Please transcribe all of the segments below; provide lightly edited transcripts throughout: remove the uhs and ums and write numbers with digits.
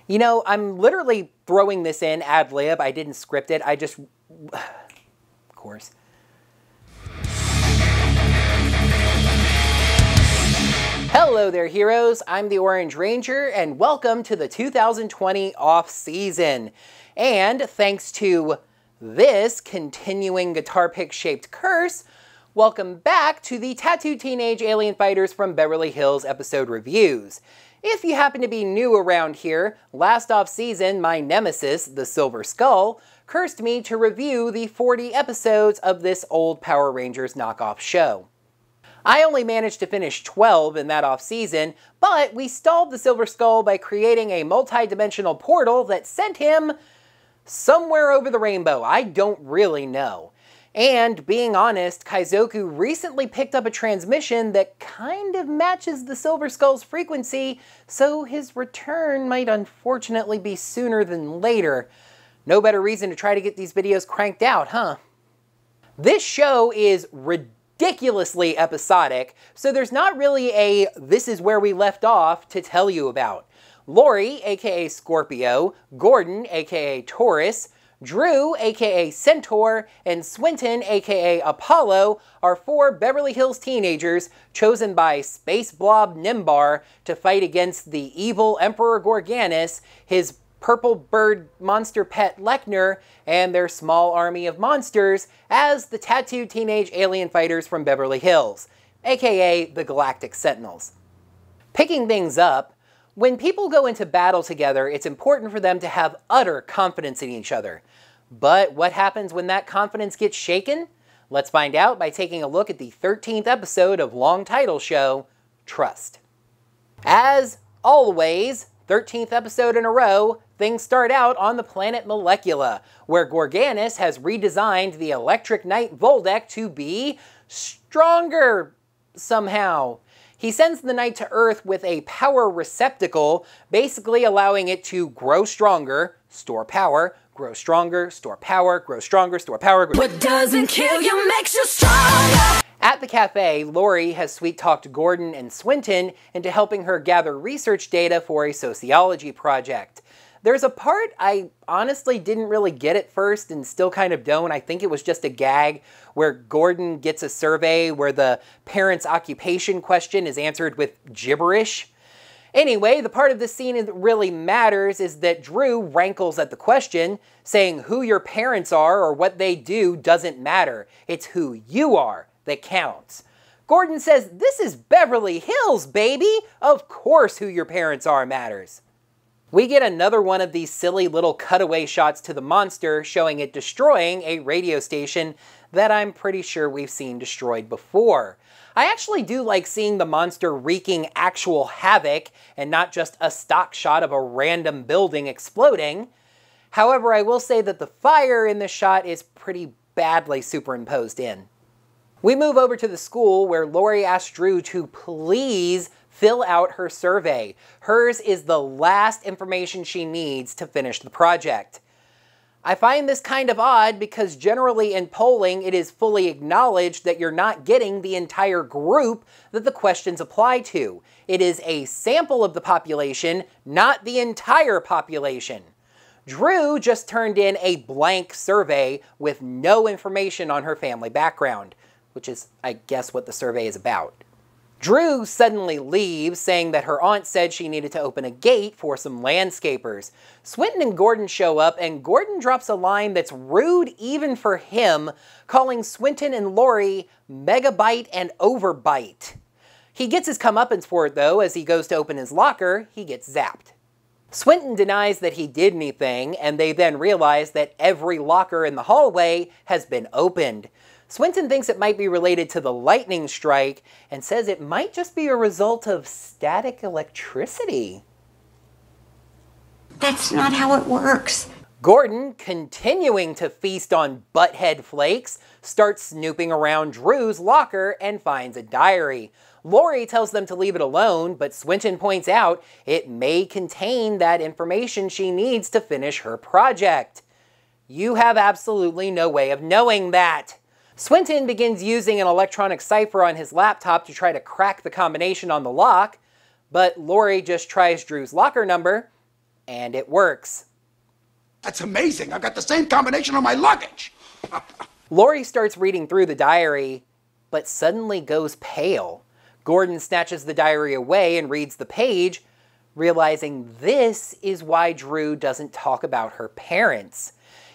You know, I'm literally throwing this in ad lib. I didn't script it. I just... of course. Hello there, heroes. I'm the Orange Ranger, and welcome to the 2020 off-season. And thanks to this continuing guitar pick-shaped curse, welcome back to the Tattooed Teenage Alien Fighters from Beverly Hills episode reviews. If you happen to be new around here, last off-season, my nemesis, the Silver Skull, cursed me to review the 40 episodes of this old Power Rangers knockoff show. I only managed to finish 12 in that off-season, but we stalled the Silver Skull by creating a multi-dimensional portal that sent him somewhere over the rainbow. I don't really know. And being honest, Kaizoku recently picked up a transmission that kind of matches the Silver Skull's frequency, so his return might unfortunately be sooner than later. No better reason to try to get these videos cranked out, huh? This show is ridiculously episodic, so there's not really a "this is where we left off" to tell you about. Lori, aka Scorpio, Gordon, aka Taurus, Drew, aka Centaur, and Swinton, aka Apollo, are 4 Beverly Hills teenagers chosen by Space Blob Nimbar to fight against the evil Emperor Gorganis, his purple bird monster pet Lechner, and their small army of monsters as the Tattooed Teenage Alien Fighters from Beverly Hills, aka the Galactic Sentinels. Picking things up, when people go into battle together, it's important for them to have utter confidence in each other. But what happens when that confidence gets shaken? Let's find out by taking a look at the 13th episode of long title show, Trust. As always, 13th episode in a row, things start out on the planet Molecula, where Gorganis has redesigned the Electric Knight Voldeck to be stronger somehow. He sends the Knight to Earth with a power receptacle, basically allowing it to grow stronger, store power, grow stronger, store power, grow stronger, store power. What doesn't kill you makes you stronger! At the cafe, Lori has sweet-talked Gordon and Swinton into helping her gather research data for a sociology project. There's a part I honestly didn't really get at first and still kind of don't. I think it was just a gag where Gordon gets a survey where the parent's occupation question is answered with gibberish. Anyway, the part of the scene that really matters is that Drew rankles at the question, saying who your parents are or what they do doesn't matter. It's who you are that counts. Gordon says, "This is Beverly Hills, baby! Of course who your parents are matters." We get another one of these silly little cutaway shots to the monster showing it destroying a radio station that I'm pretty sure we've seen destroyed before. I actually do like seeing the monster wreaking actual havoc and not just a stock shot of a random building exploding. However, I will say that the fire in this shot is pretty badly superimposed in. We move over to the school where Lori asks Drew to please fill out her survey. Hers is the last information she needs to finish the project. I find this kind of odd because generally in polling it is fully acknowledged that you're not getting the entire group that the questions apply to. It is a sample of the population, not the entire population. Drew just turned in a blank survey with no information on her family background, which is, I guess, what the survey is about. Drew suddenly leaves, saying that her aunt said she needed to open a gate for some landscapers. Swinton and Gordon show up, and Gordon drops a line that's rude even for him, calling Swinton and Lori megabyte and overbite. He gets his comeuppance for it, though. As he goes to open his locker, he gets zapped. Swinton denies that he did anything, and they then realize that every locker in the hallway has been opened. Swinton thinks it might be related to the lightning strike and says it might just be a result of static electricity. That's not how it works. Gordon, continuing to feast on butthead flakes, starts snooping around Drew's locker and finds a diary. Lori tells them to leave it alone, but Swinton points out it may contain that information she needs to finish her project. You have absolutely no way of knowing that. Swinton begins using an electronic cipher on his laptop to try to crack the combination on the lock, but Lori just tries Drew's locker number, And it works. That's amazing. I've got the same combination on my luggage. Lori starts reading through the diary, but suddenly goes pale. Gordon snatches the diary away and reads the page, realizing this is why Drew doesn't talk about her parents.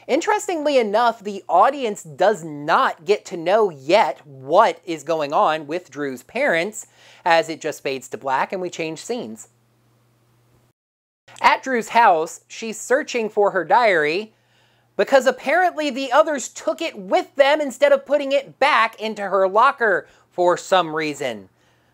Interestingly enough, the audience does not get to know yet what is going on with Drew's parents, as it just fades to black and we change scenes. At Drew's house, she's searching for her diary, because apparently the others took it with them instead of putting it back into her locker for some reason.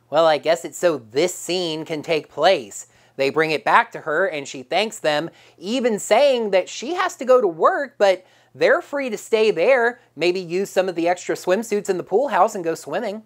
Well, I guess it's so this scene can take place. They bring it back to her and she thanks them, even saying that she has to go to work, but they're free to stay there, maybe use some of the extra swimsuits in the pool house and go swimming.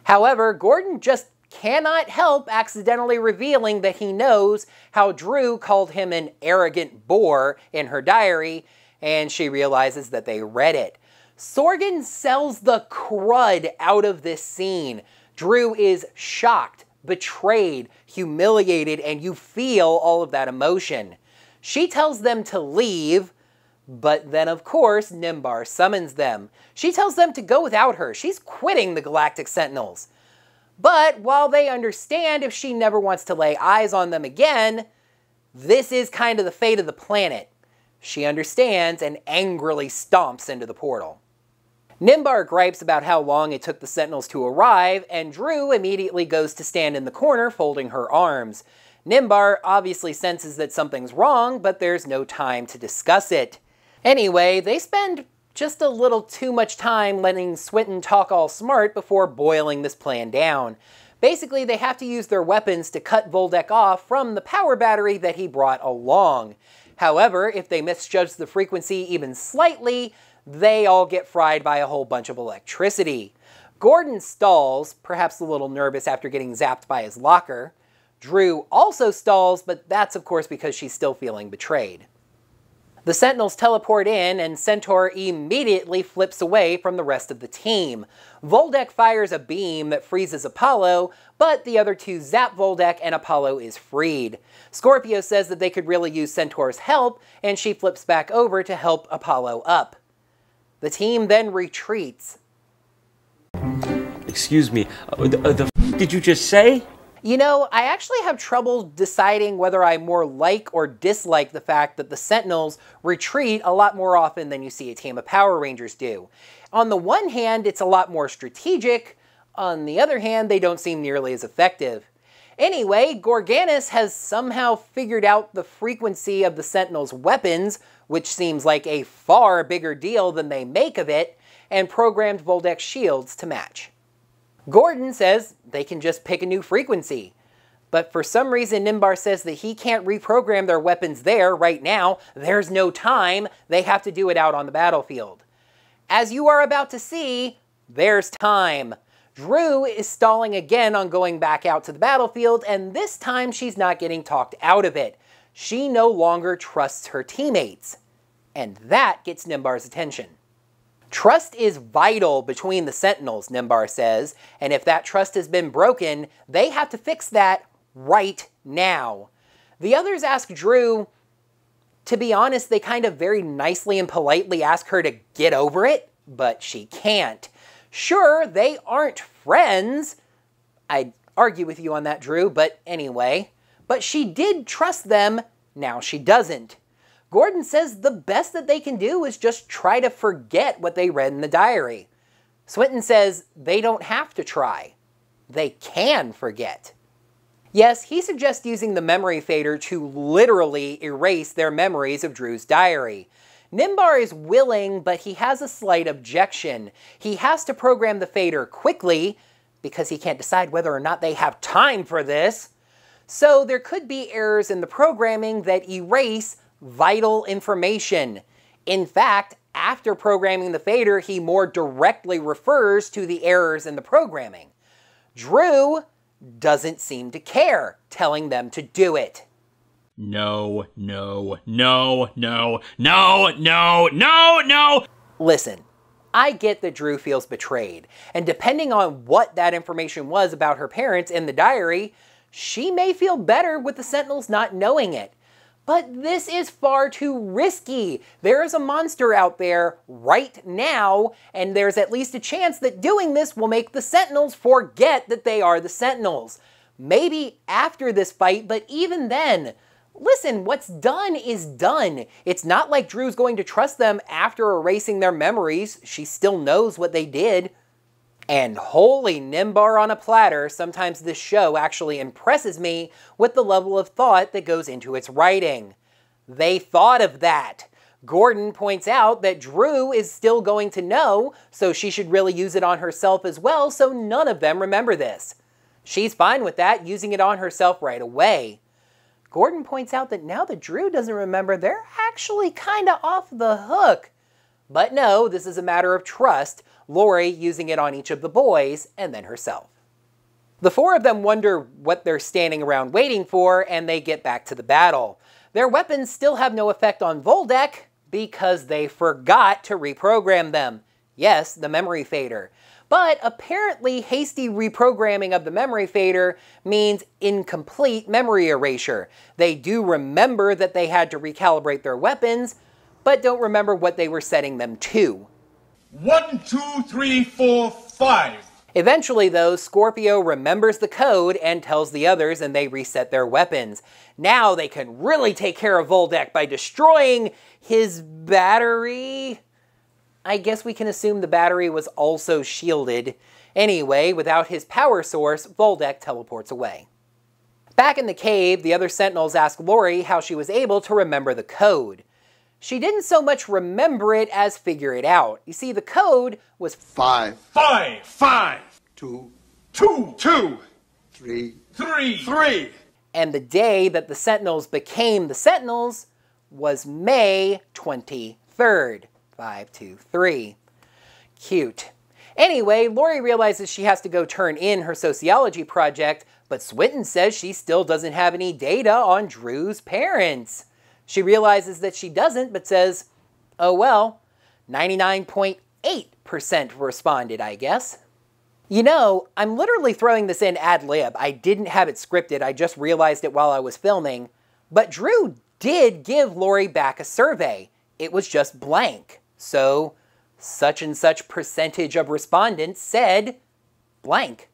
However, Gordon just cannot help accidentally revealing that he knows how Drew called him an arrogant bore in her diary, and she realizes that they read it. Sorgan sells the crud out of this scene. Drew is shocked, betrayed, humiliated, and you feel all of that emotion. She tells them to leave, but then of course Nimbar summons them. She tells them to go without her. She's quitting the Galactic Sentinels. But while they understand if she never wants to lay eyes on them again, this is kind of the fate of the planet. She understands and angrily stomps into the portal. Nimbar gripes about how long it took the Sentinels to arrive, and Drew immediately goes to stand in the corner folding her arms. Nimbar obviously senses that something's wrong, but there's no time to discuss it. Anyway, they spend just a little too much time letting Swinton talk all smart before boiling this plan down. Basically, they have to use their weapons to cut Voldek off from the power battery that he brought along. However, if they misjudge the frequency even slightly, they all get fried by a whole bunch of electricity. Gordon stalls, perhaps a little nervous after getting zapped by his locker. Drew also stalls, but that's of course because she's still feeling betrayed. The Sentinels teleport in, and Centaur immediately flips away from the rest of the team. Voldek fires a beam that freezes Apollo, but the other two zap Voldek and Apollo is freed. Scorpio says that they could really use Centaur's help, and she flips back over to help Apollo up. The team then retreats. Excuse me, the f did you just say? You know, I actually have trouble deciding whether I more like or dislike the fact that the Sentinels retreat a lot more often than you see a team of Power Rangers do. On the one hand, it's a lot more strategic. On the other hand, they don't seem nearly as effective. Anyway, Gorganis has somehow figured out the frequency of the Sentinels' weapons, which seems like a far bigger deal than they make of it, and programmed Voldek's shields to match. Gordon says they can just pick a new frequency. But for some reason, Nimbar says that he can't reprogram their weapons there right now. There's no time. They have to do it out on the battlefield. As you are about to see, there's time. Drew is stalling again on going back out to the battlefield, and this time she's not getting talked out of it. She no longer trusts her teammates. And that gets Nimbar's attention. Trust is vital between the Sentinels, Nimbar says, and if that trust has been broken, they have to fix that right now. The others ask Drew, to be honest, they kind of very nicely and politely ask her to get over it, but she can't. Sure, they aren't friends. I'd argue with you on that, Drew, but anyway. But she did trust them, now she doesn't. Gordon says the best that they can do is just try to forget what they read in the diary. Swinton says they don't have to try. They can forget. Yes, he suggests using the memory fader to literally erase their memories of Drew's diary. Nimbar is willing, but he has a slight objection. He has to program the fader quickly, because he can't decide whether or not they have time for this. So there could be errors in the programming that erase vital information. In fact, after programming the fader, he more directly refers to the errors in the programming. Drew doesn't seem to care, telling them to do it. No, no, no, no, no, no, no, no! Listen, I get that Drew feels betrayed, and depending on what that information was about her parents in the diary, she may feel better with the Sentinels not knowing it. But this is far too risky. There is a monster out there right now, and there's at least a chance that doing this will make the Sentinels forget that they are the Sentinels. Maybe after this fight, but even then, listen, what's done is done. It's not like Drew's going to trust them after erasing their memories. She still knows what they did. And holy Nimbar on a platter, sometimes this show actually impresses me with the level of thought that goes into its writing. They thought of that. Gordon points out that Drew is still going to know, so she should really use it on herself as well, so none of them remember this. She's fine with that, using it on herself right away. Gordon points out that now that Drew doesn't remember, they're actually kinda off the hook. But no, this is a matter of trust, Lori using it on each of the boys, and then herself. The four of them wonder what they're standing around waiting for, and they get back to the battle. Their weapons still have no effect on Voldek, because they forgot to reprogram them. Yes, the memory fader. But apparently hasty reprogramming of the memory fader means incomplete memory erasure. They do remember that they had to recalibrate their weapons, but don't remember what they were setting them to. 1, 2, 3, 4, 5. Eventually, though, Scorpio remembers the code and tells the others, and they reset their weapons. Now they can really take care of Voldek by destroying his battery. I guess we can assume the battery was also shielded. Anyway, without his power source, Voldek teleports away. Back in the cave, the other Sentinels ask Lori how she was able to remember the code. She didn't so much remember it as figure it out. You see, the code was 5, 5, 5. 2, 2, 2, 3, 3. 3. and the day that the Sentinels became the Sentinels was May 23rd. 523. Cute. Anyway, Lori realizes she has to go turn in her sociology project, but Swinton says she still doesn't have any data on Drew's parents. She realizes that she doesn't, but says, oh well, 99.8% responded, I guess. You know, I'm literally throwing this in ad lib. I didn't have it scripted, I just realized it while I was filming. But Drew did give Lori back a survey. It was just blank. So, such and such percentage of respondents said blank.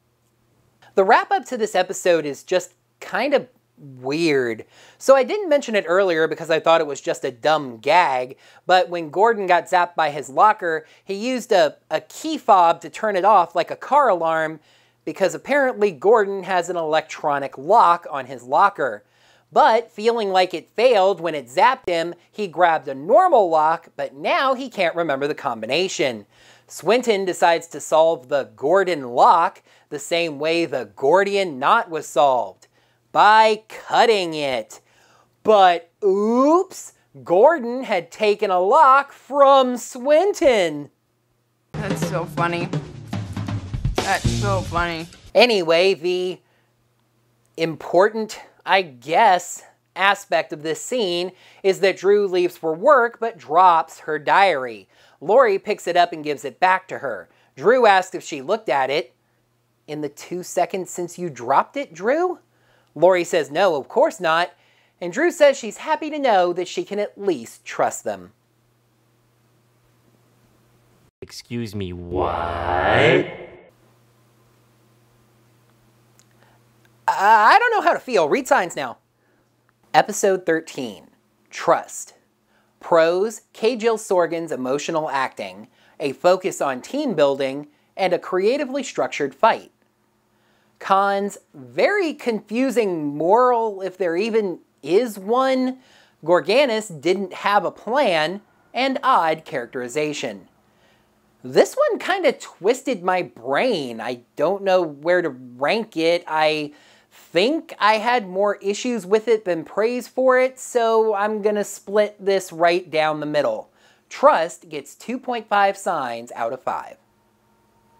The wrap up to this episode is just kind of weird. So I didn't mention it earlier because I thought it was just a dumb gag, but when Gordon got zapped by his locker, he used a key fob to turn it off like a car alarm because apparently Gordon has an electronic lock on his locker. But feeling like it failed when it zapped him, he grabbed a normal lock, but now he can't remember the combination. Swinton decides to solve the Gordon lock the same way the Gordian knot was solved, by cutting it. But oops, Gordon had taken a lock from Swinton. That's so funny. That's so funny. Anyway, the important, I guess, aspect of this scene is that Drew leaves for work but drops her diary. Lori picks it up and gives it back to her. Drew asks if she looked at it. In the 2 seconds since you dropped it, Drew? Lori says no, of course not, and Drew says she's happy to know that she can at least trust them. Excuse me, what? I don't know how to feel. Read signs now. Episode 13, Trust. Pros, K. Jill Sorgen's emotional acting, a focus on team building, and a creatively structured fight. Cons, very confusing moral, if there even is one. Gorganis didn't have a plan, and odd characterization. This one kind of twisted my brain. I don't know where to rank it. I think I had more issues with it than praise for it, so I'm gonna split this right down the middle. Trust gets 2.5 signs out of 5.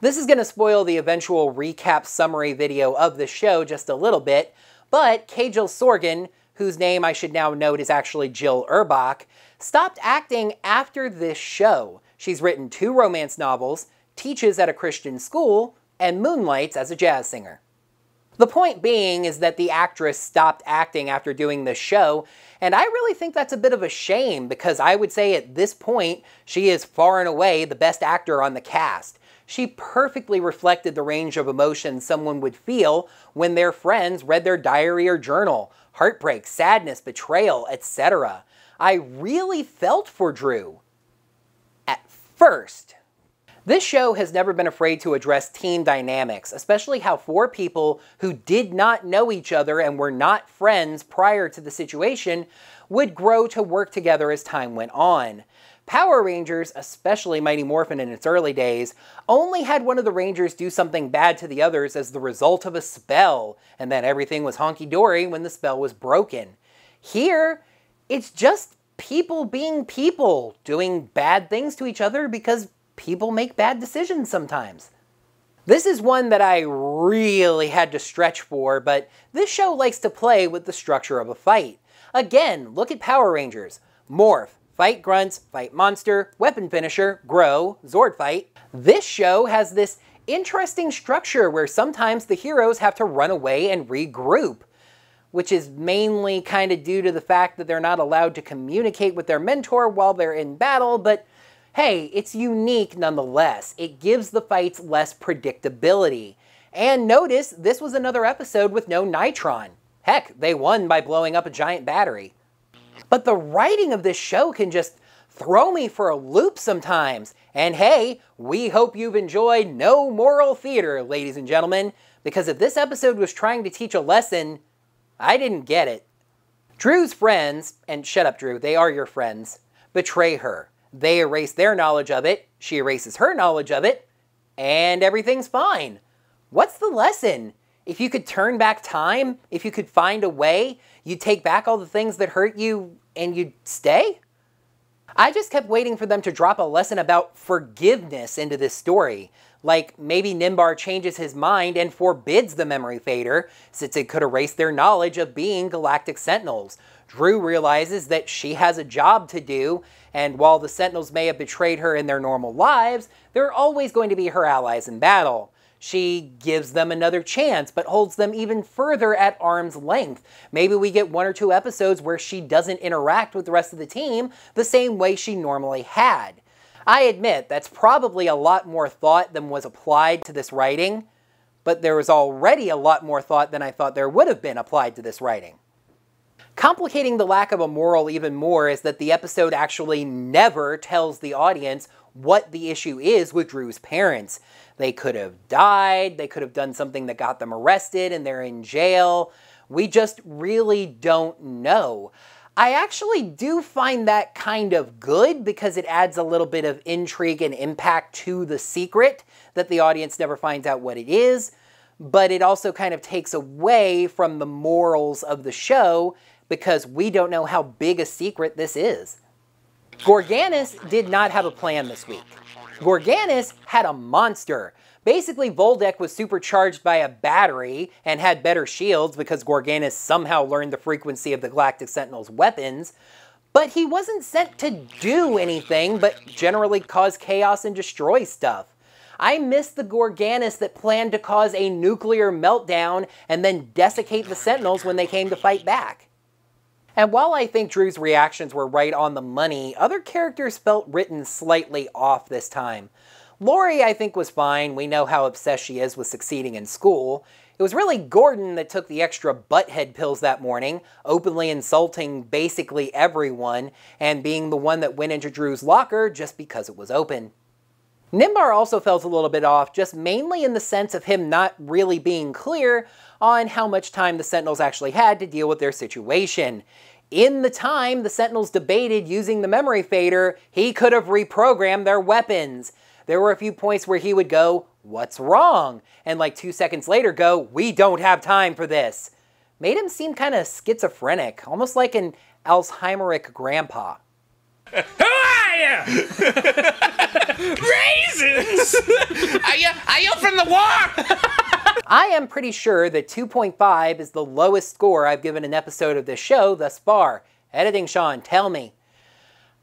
This is gonna spoil the eventual recap summary video of the show just a little bit, but K. Jill Sorgen, whose name I should now note is actually Jill Urbach, stopped acting after this show. She's written 2 romance novels, teaches at a Christian school, and moonlights as a jazz singer. The point being is that the actress stopped acting after doing this show, and I really think that's a bit of a shame because I would say at this point, she is far and away the best actor on the cast. She perfectly reflected the range of emotions someone would feel when their friends read their diary or journal. Heartbreak, sadness, betrayal, etc. I really felt for Drew. At first. This show has never been afraid to address team dynamics, especially how 4 people who did not know each other and were not friends prior to the situation would grow to work together as time went on. Power Rangers, especially Mighty Morphin in its early days, only had one of the Rangers do something bad to the others as the result of a spell, and then everything was honky-dory when the spell was broken. Here, it's just people being people, doing bad things to each other because people make bad decisions sometimes. This is one that I really had to stretch for, but this show likes to play with the structure of a fight. Again, look at Power Rangers. Morph, fight grunts, fight monster, weapon finisher, grow, Zord fight. This show has this interesting structure where sometimes the heroes have to run away and regroup, which is mainly kind of due to the fact that they're not allowed to communicate with their mentor while they're in battle, but hey, it's unique nonetheless. It gives the fights less predictability. And notice, this was another episode with no Nitron. Heck, they won by blowing up a giant battery. But the writing of this show can just throw me for a loop sometimes. And hey, we hope you've enjoyed No Moral Theater, ladies and gentlemen, because if this episode was trying to teach a lesson, I didn't get it. Drew's friends, and shut up Drew, they are your friends, betray her. They erase their knowledge of it, she erases her knowledge of it, and everything's fine. What's the lesson? If you could turn back time, if you could find a way, you'd take back all the things that hurt you and you'd stay? I just kept waiting for them to drop a lesson about forgiveness into this story. Like maybe Nimbar changes his mind and forbids the memory fader, since it could erase their knowledge of being Galactic Sentinels. Drew realizes that she has a job to do, and while the Sentinels may have betrayed her in their normal lives, they're always going to be her allies in battle. She gives them another chance, but holds them even further at arm's length. Maybe we get 1 or 2 episodes where she doesn't interact with the rest of the team the same way she normally had. I admit, that's probably a lot more thought than was applied to this writing, but there was already a lot more thought than I thought there would have been applied to this writing. Complicating the lack of a moral even more is that the episode actually never tells the audience what the issue is with Drew's parents. They could have died, they could have done something that got them arrested and they're in jail. We just really don't know. I actually do find that kind of good because it adds a little bit of intrigue and impact to the secret that the audience never finds out what it is, but it also kind of takes away from the morals of the show because we don't know how big a secret this is. Gorganis did not have a plan this week. Gorganis had a monster. Basically, Voldek was supercharged by a battery and had better shields because Gorganis somehow learned the frequency of the Galactic Sentinels' weapons, but he wasn't sent to do anything but generally cause chaos and destroy stuff. I miss the Gorganis that planned to cause a nuclear meltdown and then desiccate the Sentinels when they came to fight back. And while I think Drew's reactions were right on the money, other characters felt written slightly off this time. Lori, I think, was fine. We know how obsessed she is with succeeding in school. It was really Gordon that took the extra butthead pills that morning, openly insulting basically everyone, and being the one that went into Drew's locker just because it was open. Nimbar also felt a little bit off, just mainly in the sense of him not really being clear on how much time the Sentinels actually had to deal with their situation. In the time the Sentinels debated using the memory fader, he could have reprogrammed their weapons. There were a few points where he would go, "What's wrong?" and like 2 seconds later go, "We don't have time for this." Made him seem kind of schizophrenic, almost like an Alzheimeric grandpa. Who are you? Raisins! Are you from the war? I am pretty sure that 2.5 is the lowest score I've given an episode of this show thus far. Editing Sean, tell me.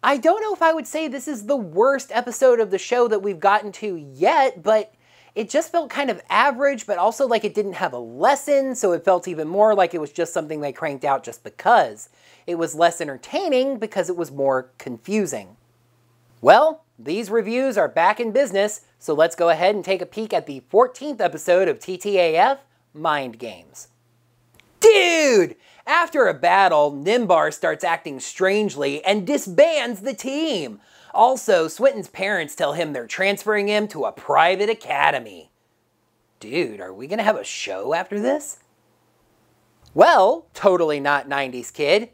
I don't know if I would say this is the worst episode of the show that we've gotten to yet, but it just felt kind of average, but also like it didn't have a lesson, so it felt even more like it was just something they cranked out just because. It was less entertaining because it was more confusing. Well, these reviews are back in business, so let's go ahead and take a peek at the 14th episode of TTAF Mind Games. Dude! After a battle, Nimbar starts acting strangely and disbands the team. Also, Swinton's parents tell him they're transferring him to a private academy. Dude, are we gonna have a show after this? Well, totally not 90s kid.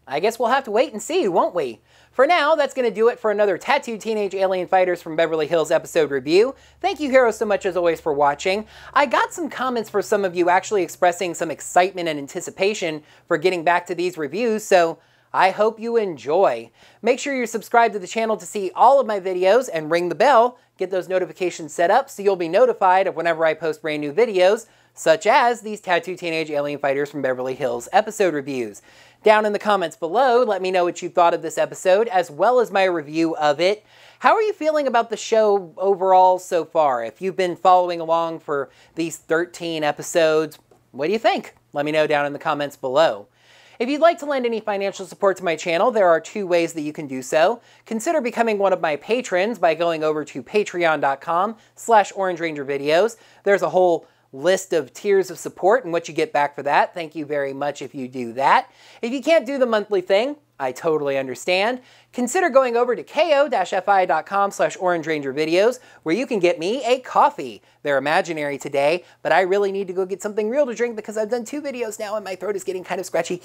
I guess we'll have to wait and see, won't we? For now, that's going to do it for another Tattooed Teenage Alien Fighters from Beverly Hills episode review. Thank you, heroes, so much as always for watching. I got some comments for some of you actually expressing some excitement and anticipation for getting back to these reviews, so I hope you enjoy. Make sure you're subscribed to the channel to see all of my videos and ring the bell. Get those notifications set up so you'll be notified of whenever I post brand new videos, such as these Tattooed Teenage Alien Fighters from Beverly Hills episode reviews. Down in the comments below, let me know what you thought of this episode, as well as my review of it. How are you feeling about the show overall so far? If you've been following along for these 13 episodes, what do you think? Let me know down in the comments below. If you'd like to lend any financial support to my channel, there are two ways that you can do so. Consider becoming one of my patrons by going over to patreon.com/OrangeRangerVideos. There's a whole list of tiers of support and what you get back for that. Thank you very much if you do that. If you can't do the monthly thing, I totally understand. Consider going over to ko-fi.com/OrangeRangerVideos where you can get me a coffee. They're imaginary today, but I really need to go get something real to drink because I've done 2 videos now and my throat is getting kind of scratchy.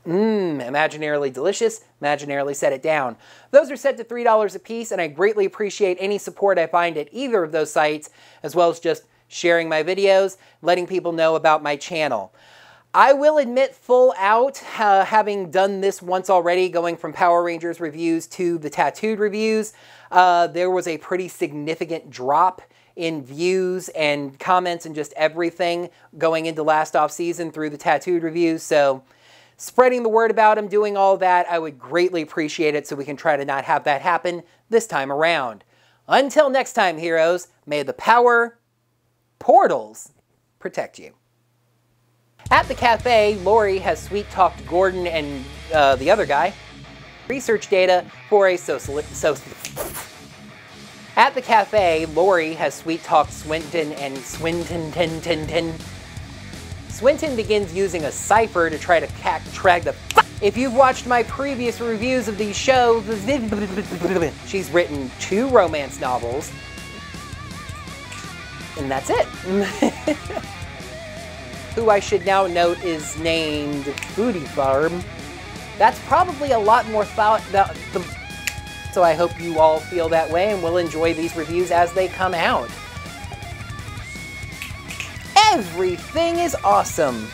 Imaginarily delicious, imaginarily set it down. Those are set to $3 a piece, and I greatly appreciate any support I find at either of those sites, as well as just sharing my videos, letting people know about my channel. I will admit full out, having done this once already, going from Power Rangers reviews to the Tattooed reviews, there was a pretty significant drop in views and comments and just everything going into last off season through the Tattooed reviews. So spreading the word about them, doing all that, I would greatly appreciate it so we can try to not have that happen this time around. Until next time, heroes, may the power portals protect you. At the cafe, Lori has sweet-talked Gordon and the other guy. Research data for a At the cafe, Lori has sweet-talked Swinton and Swinton. Swinton begins using a cipher to try to track the. If you've watched my previous reviews of these shows, she's written 2 romance novels. And that's it. Who I should now note is named Foodie Farm. That's probably a lot more thought. So I hope you all feel that way and will enjoy these reviews as they come out. Everything is awesome.